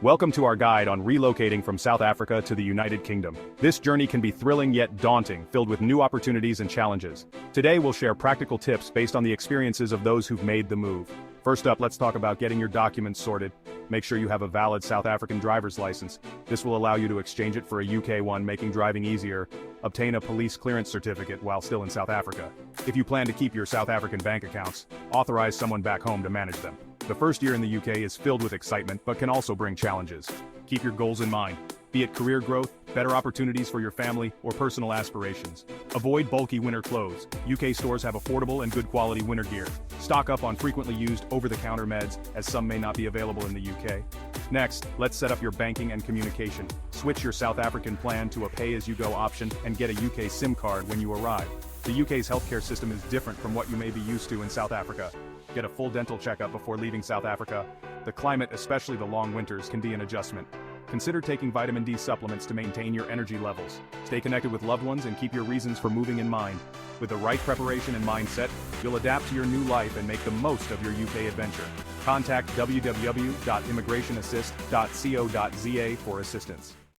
Welcome to our guide on relocating from South Africa to the United Kingdom. This journey can be thrilling yet daunting, filled with new opportunities and challenges. Today we'll share practical tips based on the experiences of those who've made the move. First up, let's talk about getting your documents sorted. Make sure you have a valid South African driver's license. This will allow you to exchange it for a UK one, making driving easier. Obtain a police clearance certificate while still in South Africa. If you plan to keep your South African bank accounts, authorize someone back home to manage them. The first year in the UK is filled with excitement but can also bring challenges. Keep your goals in mind, be it career growth, better opportunities for your family, or personal aspirations. Avoid bulky winter clothes. UK stores have affordable and good quality winter gear. Stock up on frequently used over-the-counter meds, as some may not be available in the UK. Next, let's set up your banking and communication. Switch your South African plan to a pay-as-you-go option and get a UK SIM card when you arrive. The UK's healthcare system is different from what you may be used to in South Africa. Get a full dental checkup before leaving South Africa. The climate, especially the long winters, can be an adjustment. Consider taking vitamin D supplements to maintain your energy levels. Stay connected with loved ones and keep your reasons for moving in mind. With the right preparation and mindset, you'll adapt to your new life and make the most of your UK adventure. Contact www.immigrationassist.co.za for assistance.